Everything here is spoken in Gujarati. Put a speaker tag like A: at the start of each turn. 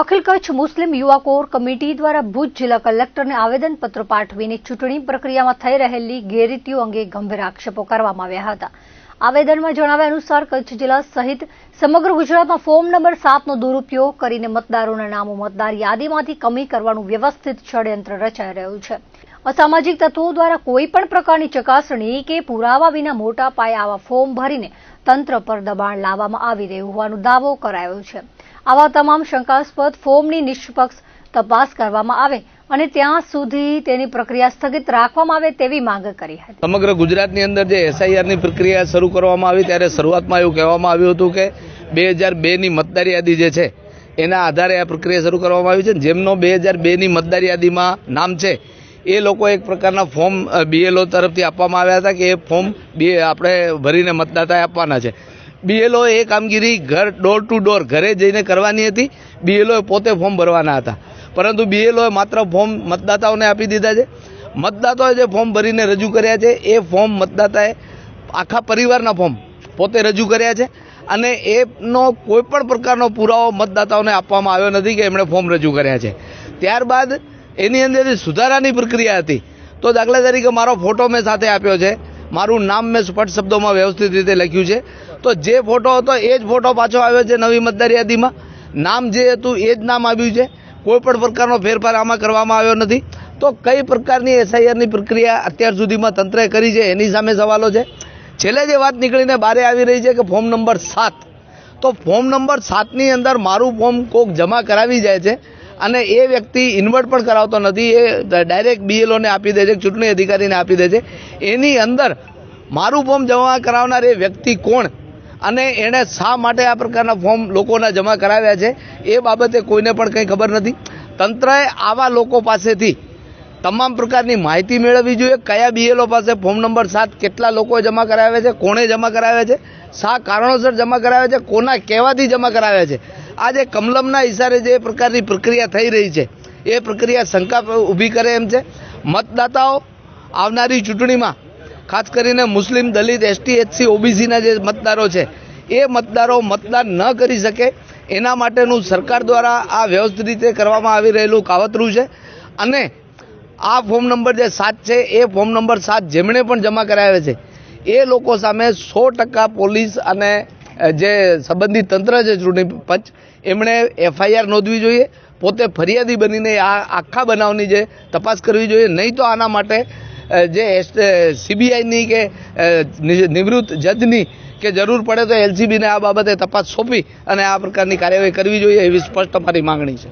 A: અખિલ કચ્છ મુસ્લિમ યુવા કોર કમિટી દ્વારા ભુજ જિલ્લા કલેક્ટરને આવેદનપત્ર પાઠવીને ચૂંટણી પ્રક્રિયામાં થઈ રહેલી ગેરરીતિઓ અંગે ગંભીર આક્ષેપો કરવામાં આવ્યા હતા। આવેદનમાં જણાવ્યા અનુસાર કચ્છ જિલ્લા સહિત સમગ્ર ગુજરાતમાં ફોર્મ નંબર 7નો દુરુપયોગ કરીને મતદારોના નામો મતદાર યાદીમાંથી કમી કરવાનું વ્યવસ્થિત ષડયંત્ર રચાઈ રહ્યું છે। અસામાજિક તત્વો દ્વારા કોઈ પણ પ્રકારની ચકાસણી કે પુરાવા વિના મોટા પાયે આવા ફોર્મ ભરીને તંત્ર પર દબાણ લાવવામાં આવી રહ્યું હોવાનો દાવો કરાયો છે। આવા તમામ શંકાસ્પદ ફોર્મની નિષ્પક્ષ તપાસ કરવામાં આવે અને ત્યાં સુધી તેની પ્રક્રિયા સ્થગિત રાખવામાં આવે તેવી માંગ કરી હતી।
B: સમગ્ર ગુજરાતની અંદર જે એસઆઈઆરની પ્રક્રિયા શરૂ કરવામાં આવી ત્યારે શરૂઆતમાં એવું કહેવામાં આવ્યું હતું કે 2002ની મતદાર યાદી જે છે એના આધારે આ પ્રક્રિયા શરૂ કરવામાં આવી છે। જેમનો 2002ની મતદાર યાદીમાં નામ છે એ લોકો એક પ્રકારના ફોર્મ બીએલઓ તરફથી આપવામાં આવ્યા હતા કે એ ફોર્મ આપણે ભરીને મતદાતાએ આપવાના છે। બીએલઓ એ કામગીરી ઘર ડોર ટુ ડોર ઘરે જઈને કરવાની હતી। બીએલઓ પોતે ફોર્મ ભરવાના હતા, પરંતુ બીએલઓએ માત્ર ફોર્મ મતદાતાઓને આપી દીધા છે। મતદાતાઓએ જે ફોર્મ ભરીને રજૂ કર્યા છે એ ફોર્મ મતદાતાએ આખા પરિવારના ફોર્મ પોતે રજૂ કર્યા છે અને એનો કોઈ પણ પ્રકારનો પુરાવો મતદાતાઓને આપવામાં આવ્યો નથી કે એમણે ફોર્મ રજૂ કર્યા છે। ત્યારબાદ એની અંદર સુધારાની પ્રક્રિયા હતી, તો દાખલા તરીકે મારો ફોટો મેં સાથે આપ્યો છે, મારું નામ મેં સ્પષ્ટ શબ્દોમાં વ્યવસ્થિત રીતે લખ્યું છે, તો જે ફોટો હતો એ જ ફોટો પાછો આવ્યો છે નવી મતદાર યાદીમાં। નામ જે હતું એ જ નામ આવ્યું છે, કોઈ પણ પ્રકારનો ફેરફાર આમાં કરવામાં આવ્યો નથી। તો કઈ પ્રકારની એસઆઈઆરની પ્રક્રિયા અત્યાર સુધીમાં તંત્રએ કરી છે એની સામે સવાલો છે। છેલ્લે જે વાત નીકળીને બહાર આવી રહી છે કે ફોર્મ નંબર 7, તો ફોર્મ નંબર 7ની અંદર મારું ફોર્મ કોક જમા કરાવી જાય છે અને એ વ્યક્તિ ઇન્વર્ટ પણ કરાવતો નથી, એ ડાયરેક્ટ બીએલઓને આપી દે છે, ચૂંટણી અધિકારીને આપી દે છે। એની અંદર મારું ફોર્મ જમા કરાવનાર એ વ્યક્તિ કોણ અને એણે શા માટે આ પ્રકારના ફોર્મ લોકોના જમા કરાવ્યા છે એ બાબતે કોઈને પણ કંઈ ખબર નથી। તંત્રએ આવા લોકો પાસેથી તમામ પ્રકારની માહિતી મેળવવી જોઈએ। કયા બીએલઓ પાસે ફોર્મ નંબર 7 કેટલા લોકોએ જમા કરાવ્યા છે, કોણે જમા કરાવ્યા છે, શા કારણોસર જમા કરાવ્યા છે, કોના કહેવાથી જમા કરાવ્યા છે। આ જે કમલમના ઇશારે જે પ્રકારની પ્રક્રિયા થઈ રહી છે એ પ્રક્રિયા શંકા ઊભી કરે એમ છે। મતદાતાઓ આવનારી ચૂંટણીમાં ખાસ કરીને મુસ્લિમ, દલિત, એસટી, એચસી, ઓબીસીના જે મતદારો છે એ મતદારો મતદાન ન કરી શકે એના માટેનું સરકાર દ્વારા આ વ્યવસ્થિત રીતે કરવામાં આવી રહેલું કાવતરું છે અને આ ફોર્મ નંબર જે 7 છે એ ફોર્મ નંબર 7 જેમણે પણ જમા કરાવ્યા છે એ લોકો સામે 100% પોલીસ અને જે સંબંધિત તંત્ર છે ચૂંટણી પંચ એમણે એફઆઈઆર નોંધવી જોઈએ, પોતે ફરિયાદી બનીને આ આખા બનાવની જે તપાસ કરવી જોઈએ। નહીં તો આના માટે જે સીબીઆઈની કે નિવૃત્ત જજની કે જરૂર પડે તો એલસીબીને આ બાબતે તપાસ સોંપી અને આ પ્રકારની કાર્યવાહી કરવી જોઈએ એવી સ્પષ્ટ અમારી માંગણી છે।